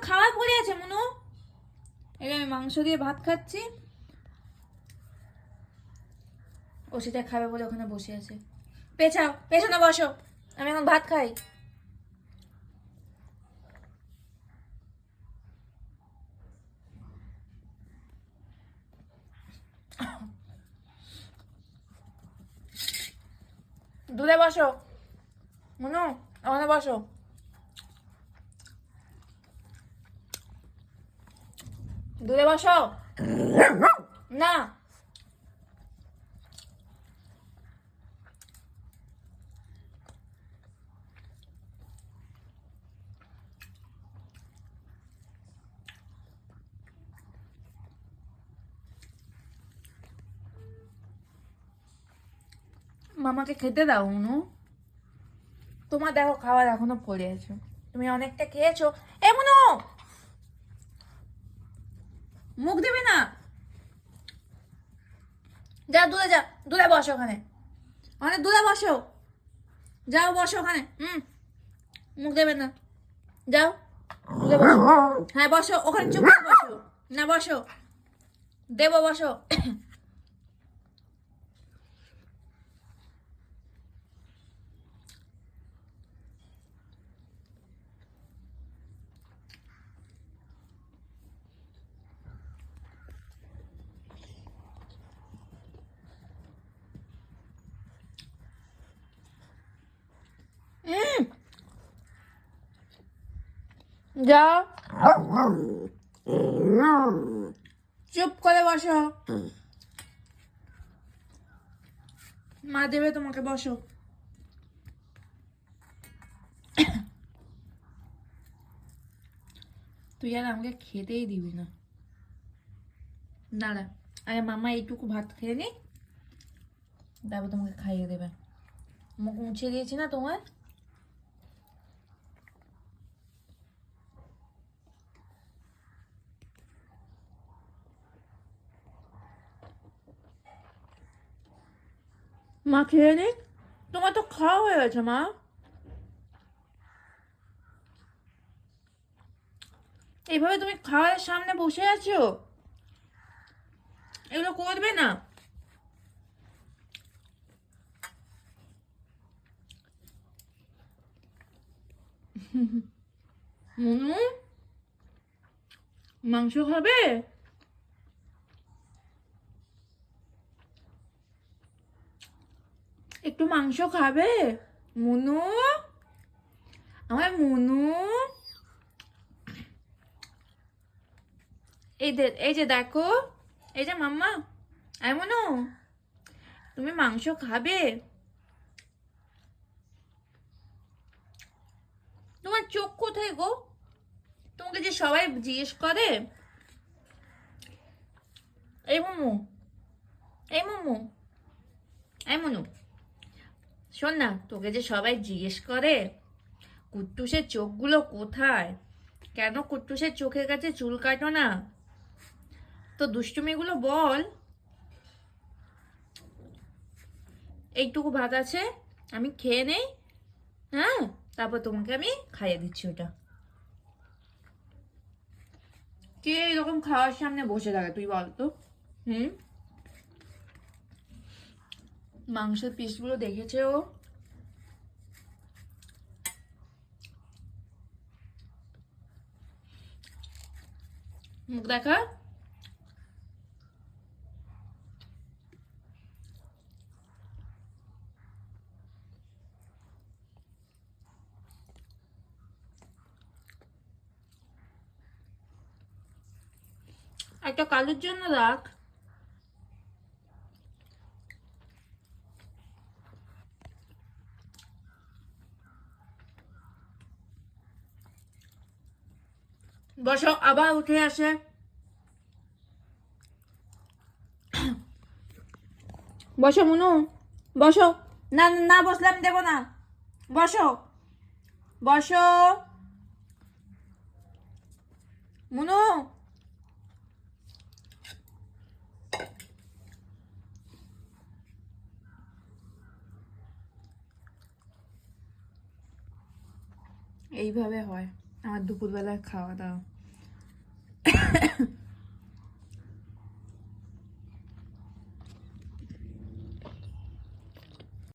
খাওয়া পড়ে আছে মনু। এই আমি মাংস দিয়ে ভাত খাচ্ছি, ও সেটা খাবে বলে ওখানে বসে আছে। পেছাও, পেছনে বসো, আমি এখন ভাত খাই। দূরে বসো মনু, ওখানে বসো। দূরে বসো না। মামাকে খেতে দাও মনু, তোমার দেখো খাবার এখনো পড়ে আছে, তুমি অনেকটা খেয়েছো। এ মনু, মুখ দেবে না, যা দূরে যা, দূরে বসো ওখানে, অনেক দূরে বসো, যাও বসো ওখানে। মুখ দেবে না, যাও দূরে বসো। হ্যাঁ বসো ওখানে, চুপ করে বসো না, বসো, দেবো বসো। যাও, চুপ করে বসো, মা দেবে তোমাকে, বসো। তুই আর আমাকে খেতেই দিবি না, দাঁড়া, আরে মামা এইটুকু ভাত খেয়ে নি, তারপর তোমাকে খাইয়ে দেবে। মুখ মুছে দিয়েছি না তোমার। মা খেয়ে নি, তোমার তো খাওয়া হয়ে গেছে মা। এইভাবে তুমি খাওয়ার সামনে বসে আছো, এগুলো করবে না। মনু, মাংস খাবে? একটু মাংস খাবে মনু, আমার মনু? এই যে দেখো, এই যে মাম্মা, আই মনু, তুমি মাংস খাবে? তোমার চোখ কোথায় গো? তোমাকে যে সবাই জিজ্ঞেস করে, এই মোমো, এই মোমো, এই মনু, শোন না, তোকে যে সবাই জিজ্ঞেস করে কুট্টুসের চোখগুলো কোথায়, কেন কুট্টুসের চোখের কাছে চুল কাটো না, তো দুষ্টুমিগুলো বল। এইটুকু ভাত আছে, আমি খেয়ে নেই, হ্যাঁ, তারপর তোমাকে আমি খাইয়ে দিচ্ছি ওটা। কে এরকম খাওয়ার সামনে বসে থাকে তুই বলতো? মাংসের পিসগুলো দেখেছে ও, মুখ দেখা। একটা কালুর জন্য রাখ। বসো, আবার উঠে আসে। বসো মনু, বসো। না না, বসলে আমি দেবো না, বসো, বসো মনু। এইভাবে হয় আমার দুপুরবেলার খাওয়া দাওয়া।